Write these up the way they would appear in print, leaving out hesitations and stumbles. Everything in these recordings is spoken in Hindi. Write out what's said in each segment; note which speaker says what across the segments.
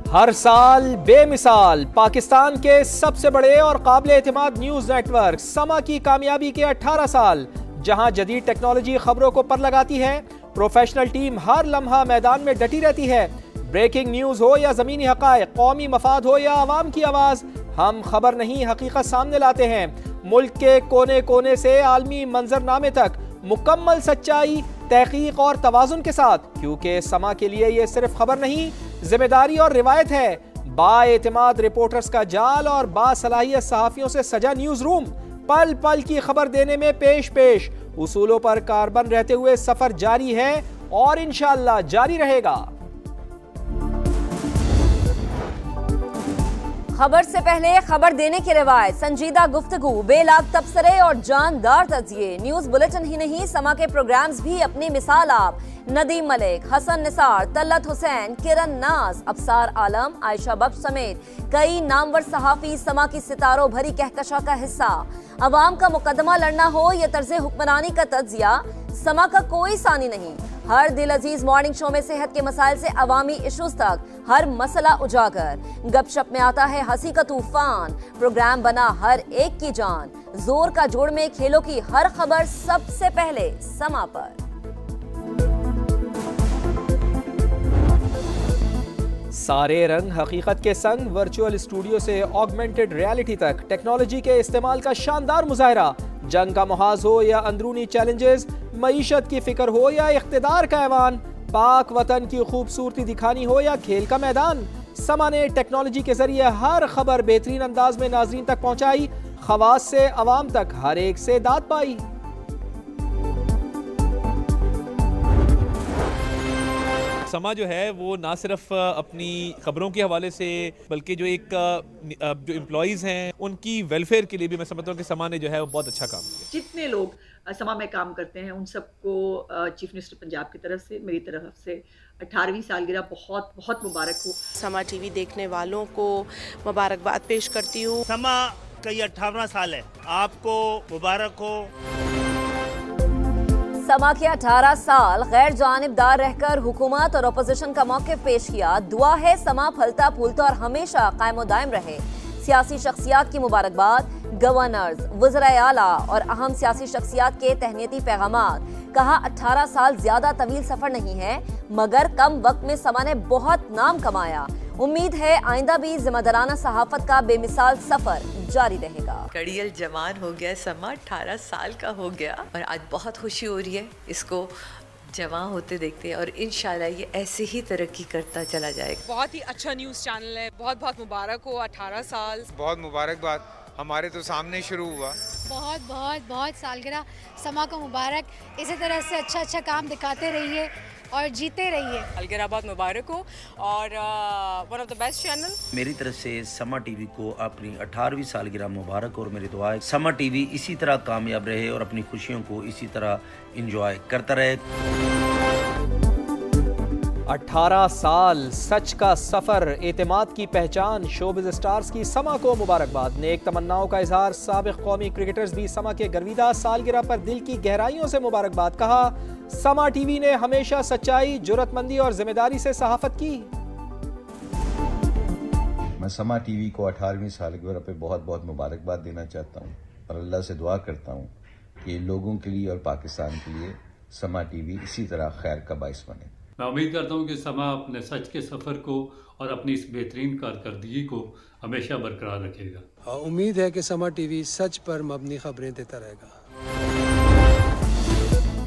Speaker 1: हर साल बेमिसाल पाकिस्तान के सबसे बड़े और काबिल एतमाद न्यूज नेटवर्क समा की कामयाबी के 18 साल, जहां जदीद टेक्नोलॉजी खबरों को पर लगाती है, प्रोफेशनल टीम हर लम्हा मैदान में डटी रहती है। ब्रेकिंग न्यूज हो या जमीनी हकायक, कौमी मफाद हो या आवाम की आवाज, हम खबर नहीं हकीकत सामने लाते हैं। मुल्क के कोने कोने से आलमी मंजरनामे तक मुकम्मल सच्चाई, तहकीक और तवाजुन के साथ, क्योंकि समा के लिए ये सिर्फ खबर नहीं, जिम्मेदारी और रिवायत है। बाएतमाद रिपोर्टर्स का जाल और बासलाहियत सहाफियों से सजा न्यूज रूम, पल पल की खबर देने में पेश पेश, उसूलों पर कारबन रहते हुए सफर जारी है और इंशाअल्लाह जारी रहेगा।
Speaker 2: खबर से पहले खबर देने की रिवायत, संजीदा गुफ्तगू, बेलाग तबसरे और जानदार तजिए। न्यूज बुलेटिन ही नहीं, समा के प्रोग्राम्स भी अपनी मिसाल आप। नदीम मलिक, हसन निसार, तल्लत हुसैन, किरण नाज, अबसार आलम, आयशा बख्श समेत कई नामवर सहाफी समा की सितारों भरी कहकशा का हिस्सा। अवाम का मुकदमा लड़ना हो या तर्ज हुक्मरानी का तजिया, समा का कोई सानी नहीं। हर दिल अजीज मॉर्निंग शो में सेहत के मसाइल से अवामी इश्यूज तक हर मसला उजागर। गपशप में आता है हंसी का तूफान, प्रोग्राम बना हर एक की जान। जोर का जोड़ में खेलों की हर खबर सबसे पहले समा पर।
Speaker 1: सारे रंग हकीकत के संग, वर्चुअल स्टूडियो से ऑगमेंटेड रियलिटी तक टेक्नोलॉजी के इस्तेमाल का शानदार मुजाहरा। जंग का मुहाज हो या अंदरूनी चैलेंजेस, मईशत की फिक्र हो या इख्तिदार का ऐवान, पाक वतन की खूबसूरती दिखानी हो या खेल का मैदान, समा ने टेक्नोलॉजी के जरिए हर खबर बेहतरीन अंदाज में नाजरीन तक पहुंचाई, खवास से अवाम तक हर एक से दाद पाई।
Speaker 3: समा जो है वो ना सिर्फ अपनी खबरों के हवाले से, बल्कि जो जो एम्प्लॉइज़ हैं उनकी वेलफेयर के लिए भी मैं समझता हूँ कि समा ने जो है वो बहुत अच्छा काम किया।
Speaker 4: जितने लोग समा में काम करते हैं उन सबको चीफ मिनिस्टर पंजाब की तरफ से, मेरी तरफ से 18वीं सालगिरह बहुत बहुत मुबारक हो।
Speaker 5: समा टीवी देखने वालों को मुबारकबाद पेश करती हूँ।
Speaker 6: समा का ये 18वां साल है, आपको मुबारक हो।
Speaker 2: समा के 18 साल गैर जानिबदार रहकर हुकूमत और अपोजिशन का मौक़िफ़ पेश किया। दुआ है समा फलता फूलता और हमेशा कायम दायम रहे। सियासी शख्सियात की मुबारकबाद, गवर्नर्स, वज़राए आला और अहम सियासी शख्सियात के तहनीती पैगामात। कहा 18 साल ज्यादा तवील सफर नहीं है, मगर कम वक्त में समा ने बहुत नाम कमाया। उम्मीद है आइंदा भी जिम्मेदाराना सहाफत का बेमिसाल सफर जारी रहेगा।
Speaker 7: कड़ियल जवान हो गया समा, 18 साल का हो गया और आज बहुत खुशी हो रही है इसको जवान होते देखते हैं और इंशाल्लाह ये ऐसे ही तरक्की करता चला जाएगा।
Speaker 8: बहुत ही अच्छा न्यूज़ चैनल है, बहुत बहुत मुबारक हो 18 साल।
Speaker 9: बहुत मुबारकबाद, हमारे तो सामने शुरू हुआ।
Speaker 10: बहुत बहुत बहुत सालगिरह समा को मुबारक, इसी तरह से अच्छा अच्छा काम दिखाते रहिए और जीते रहिए।
Speaker 8: सालगिरह बहुत मुबारक हो और one of the best channel.
Speaker 11: मेरी तरफ से समा टीवी को अपनी 18वीं सालगिरह मुबारक और मेरी दुआ है समा टीवी इसी तरह कामयाब रहे और अपनी खुशियों को इसी तरह एंजॉय करता रहे।
Speaker 1: 18 साल, सच का सफर, एतमाद की पहचान, शोबिज स्टार्स की समा को मुबारकबाद। नेक तमन्नाओं का इजहार, साबिक कौमी क्रिकेटर्स भी समा के गर्विदा सालगिरह पर दिल की गहराइयों से मुबारकबाद। कहा समा टीवी ने हमेशा सच्चाई, जुर्रतमंदी और जिम्मेदारी से सहाफत की।
Speaker 12: मैं समा टीवी को 18वीं सालगिरह पे बहुत बहुत मुबारकबाद देना चाहता हूँ और अल्लाह से दुआ करता हूँ कि लोगों के लिए और पाकिस्तान के लिए समा टीवी इसी तरह खैर का बाइस बने।
Speaker 13: मैं उम्मीद करता हूँ कि समा अपने सच के सफ़र को और अपनी इस बेहतरीन कारकर्दगी को हमेशा बरकरार रखेगा।
Speaker 14: उम्मीद है कि समा टीवी सच पर मबनी खबरें देता रहेगा।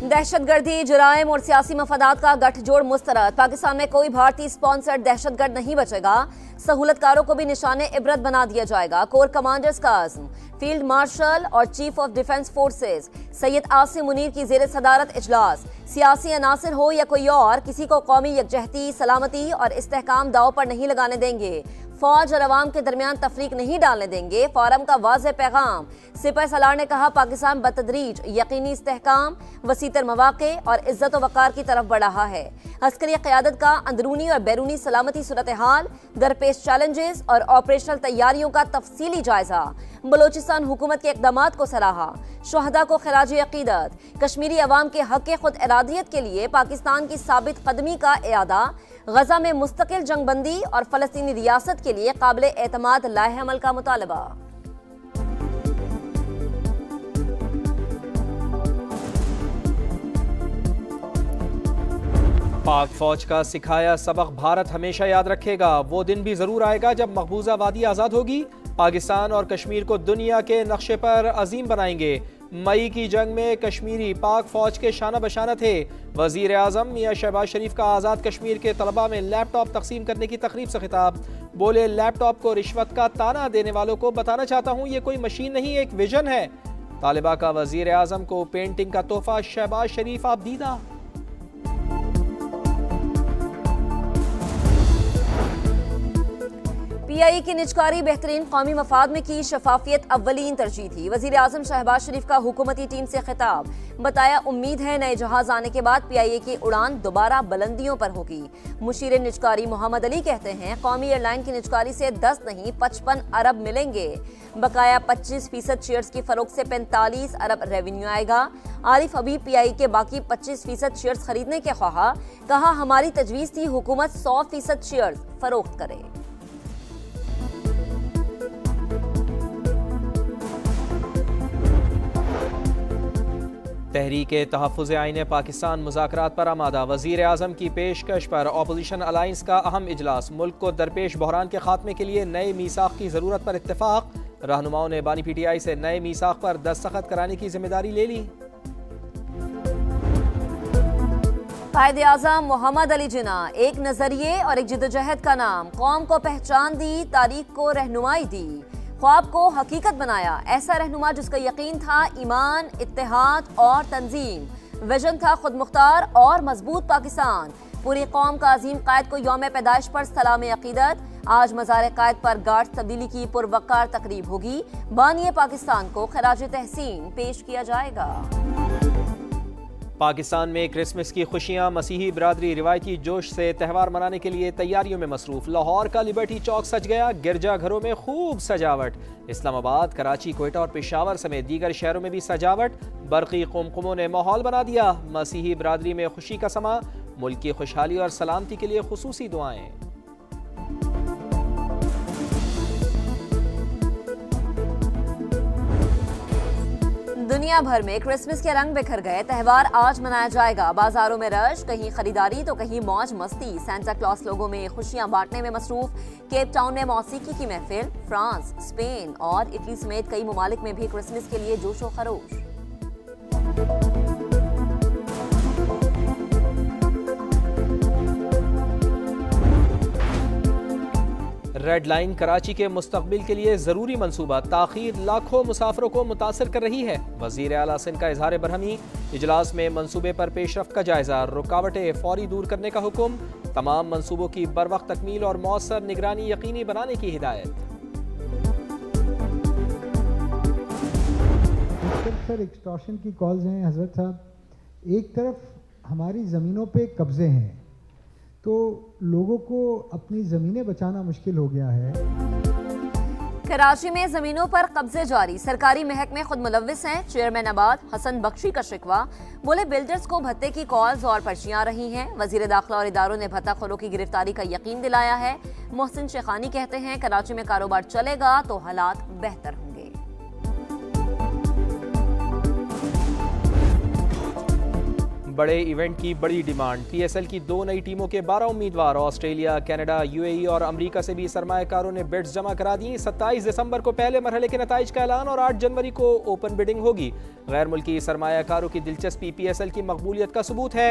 Speaker 2: दहशतगर्दी, जुराइम और सियासी मफादात का गठजोड़ मुस्तरद। पाकिस्तान में कोई भारतीय स्पॉन्सर्ड दहशतगर्द नहीं बचेगा। सहूलतकारों को भी निशाने इबरत बना दिया जाएगा। कोर कमांडर्स का अज़्म। फील्ड मार्शल और chief of defence forces Syed Asim Munir की ज़ेर सदारत इजलास। सियासी अनासर हो या कोई और, किसी को कौमी यकजहती, सलामती और इस्तेहकाम दाव पर नहीं लगाने देंगे। फौज और अवाम के दरमियान तफरीक नहीं डालने देंगे। फोरम का वाज़ेह पैगाम। सिपह सलार ने कहा पाकिस्तान बतदरीज यकीनी इस्तेहकाम, वसीतर मवाक़े और इज्जत व वक़ार की तरफ बढ़ रहा है। अस्करी क़यादत का अंदरूनी और बैरूनी सलामती सूरत हाल, दरपेश चैलेंजेस और ऑपरेशनल तैयारियों का तफसीली जायजा। बलोचिस्तान हुकूमत के इक़दामात को सराहा। शुहदा को खराज अकीदत। कश्मीरी अवाम के हक खुद इरादियत के लिए पाकिस्तान की साबित कदमी का इयादा। गजा में मुस्तकिल जंगबंदी और फलस्तीनी रियासत के लिए काबिल एतमाद लाहे अमल का मुतालबा।
Speaker 1: पाक फौज का सिखाया सबक भारत हमेशा याद रखेगा। वो दिन भी जरूर आएगा जब मकबूजा वादी आज़ाद होगी। पाकिस्तान और कश्मीर को दुनिया के नक्शे पर अजीम बनाएंगे। मई की जंग में कश्मीरी पाक फौज के शाना बशाना थे। वजीर आज़म मियां शहबाज शरीफ का आज़ाद कश्मीर के तलबा में लैपटॉप तकसीम करने की तकरीब से खिताब। बोले, लैपटॉप को रिश्वत का ताना देने वालों को बताना चाहता हूँ, ये कोई मशीन नहीं, एक विजन है। तालिबा का वजीर आज़म को पेंटिंग का तोहफा, शहबाज शरीफ आप दीदा।
Speaker 2: PIE की निजकारी बेहतरीन कौमी मफाद में की शफाफियत अव्वलीन तरजीह थी। वजीर आज़म शहबाज शरीफ का हुकूमती टीम से खिताब। बताया, उम्मीद है नए जहाज आने के बाद PIE की उड़ान दोबारा बुलंदियों पर होगी। मुशीर निजकारी मोहम्मद अली कहते हैं, कौमी एयरलाइन की निजकारी से 10 नहीं 55 अरब मिलेंगे। बकाया 25% शेयर्स की फरोख्त से 45 अरब रेवेन्यू आएगा। आरिफ हबीब PIE के बाकी 25% शेयर्स खरीदने के ख्वाहा। कहा, हमारी तजवीज़ थी हुकूमत 100% शेयर्स फरोख्त करे।
Speaker 1: तहरीके तहफ़्फ़ुज़ आईन पाकिस्तान मुज़ाकरात पर आमादा। वज़ीर आज़म की पेशकश पर अपोजिशन अलायंस का अहम इजलास। मुल्क को दरपेश बहरान के खात्मे के लिए नए मीसाख की ज़रूरत पर इत्तेफाक। रहनुमाओं ने बानी PTI से नए मीसाख पर दस्तखत कराने की जिम्मेदारी ले ली।
Speaker 2: कायदे आज़म मोहम्मद अली जिन्ना, एक नजरिए और एक जिद्दोजहद का नाम। कौम को पहचान दी, तारीख को रहनुमाई दी, ख्वाब को हकीकत बनाया। ऐसा रहनुमा जिसका यकीन था ईमान, इत्तेहाद और तंजीम। विजन था खुद मुख्तार और मजबूत पाकिस्तान। पूरी कौम का अजीम कायद को यौम पैदाइश पर सलाम अकीदत। आज मज़ार कायद पर गार्ड तब्दीली की पुरवकार तकरीब होगी। बानिए पाकिस्तान को खराज तहसीन पेश किया जाएगा।
Speaker 1: पाकिस्तान में क्रिसमस की खुशियां। मसीही बिरादरी रिवायती जोश से त्यौहार मनाने के लिए तैयारियों में मसरूफ। लाहौर का लिबर्टी चौक सज गया, गिरजा घरों में खूब सजावट। इस्लामाबाद, कराची, कोयटा और पेशावर समेत दीगर शहरों में भी सजावट। बरक़ी कुमकुमों ने माहौल बना दिया। मसीही बिरादरी में खुशी का समा। मुल्क की खुशहाली और सलामती के लिए खुसूसी दुआएं।
Speaker 2: दुनिया भर में क्रिसमस के रंग बिखर गए। त्यौहार आज मनाया जाएगा। बाजारों में रश, कहीं खरीदारी तो कहीं मौज मस्ती। सांता क्लॉस लोगों में खुशियां बांटने में मसरूफ। केप टाउन में मौसीकी की महफिल। फ्रांस, स्पेन और इटली समेत कई ममालिक में भी क्रिसमस के लिए जोशो खरोश।
Speaker 1: रेड लाइन कराची के मुस्तकबिल के लिए जरूरी मंसूबा। ताखीर लाखों मुसाफिरों को मुतासर कर रही है। वजीर आला सिंध का इजहार बरहमी। इजलास में मंसूबे पर पेशरफ्त का जायजा। रुकावटें फौरी दूर करने का हुक्म। तमाम मंसूबों की बरवक्त तकमील और मौसर निगरानी यकीनी बनाने की हिदायत।
Speaker 15: सर एक्सटॉर्शन की कॉल्स हैं हजरत साहब। एक तरफ हमारी ज़मीनों पे कब्जे हैं तो लोगों को अपनी ज़मीनें बचाना मुश्किल हो गया है।
Speaker 2: कराची में ज़मीनों पर कब्जे जारी। सरकारी महकमे खुद मुलव्विस हैं। चेयरमैन आबाद हसन बख्शी का शिकवा। बोले, बिल्डर्स को भत्ते की कॉल्स और पर्चियां आ रही हैं। वजीर दाखिला और इदारों ने भत्ताखोरों की गिरफ्तारी का यकीन दिलाया है। मोहसिन शेखानी कहते हैं, कराची में कारोबार चलेगा तो हालात बेहतर होंगे।
Speaker 1: बड़े इवेंट की बड़ी डिमांड। PSL की 2 नई टीमों के 12 उम्मीदवार। ऑस्ट्रेलिया, कनाडा, UAE और अमेरिका से भी सरमायाकारों ने बिड्स जमा करा दी। 27 दिसंबर को पहले मरहले के नताइज का ऐलान और 8 जनवरी को ओपन बिडिंग होगी। गैर मुल्की सरमायाकारों की दिलचस्पी PSL की मकबूलियत का सबूत है।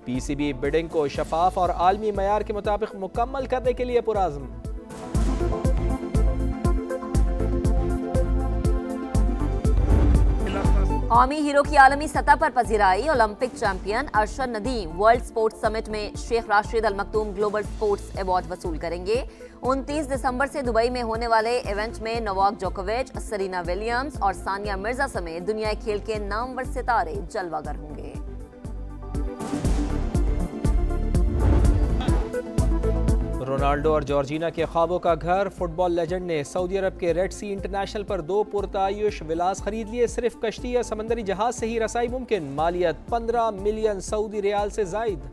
Speaker 1: PCB बिडिंग को शफाफ और आलमी मयार के मुताबिक मुकम्मल करने के लिए पुरअज़्म।
Speaker 2: कौमी हीरो की आलमी सतह पर पजीराई। Olympic champion Arshad Nadeem world sports summit में Sheikh Rashid Al Maktoum global sports award वसूल करेंगे। 29 दिसंबर से दुबई में होने वाले इवेंट में नोवाक जोकोविच, सरीना विलियम्स और सानिया मिर्जा समेत दुनिया खेल के नामवर सितारे जलवागर होंगे।
Speaker 1: रोनाल्डो और जॉर्जिना के ख्वाबों का घर। फुटबॉल लेजेंड ने सऊदी अरब के रेड सी इंटरनेशनल पर 2 पुरतायुश विलास खरीद लिए। सिर्फ कश्ती या समंदरी जहाज से ही रसाई मुमकिन। मालियत 15 मिलियन सऊदी रियाल से जायद।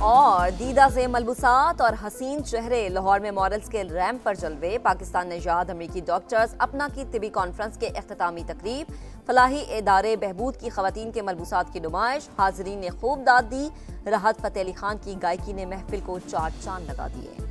Speaker 2: और दीदा से मलबूसात और हसीन चेहरे। लाहौर में मॉडल्स के रैंप पर जलवे। पाकिस्तान नजाद अमरीकी डॉक्टर्स अपना की तिबी कॉन्फ्रेंस के इख्तितामी तकरीब। फलाही इदारे बहबूद की खवातीन के मलबूसात की नुमाइश। हाजरीन ने खूब दाद दी। राहत फतेह अली खान की गायकी ने महफिल को 4 चांद लगा दिए।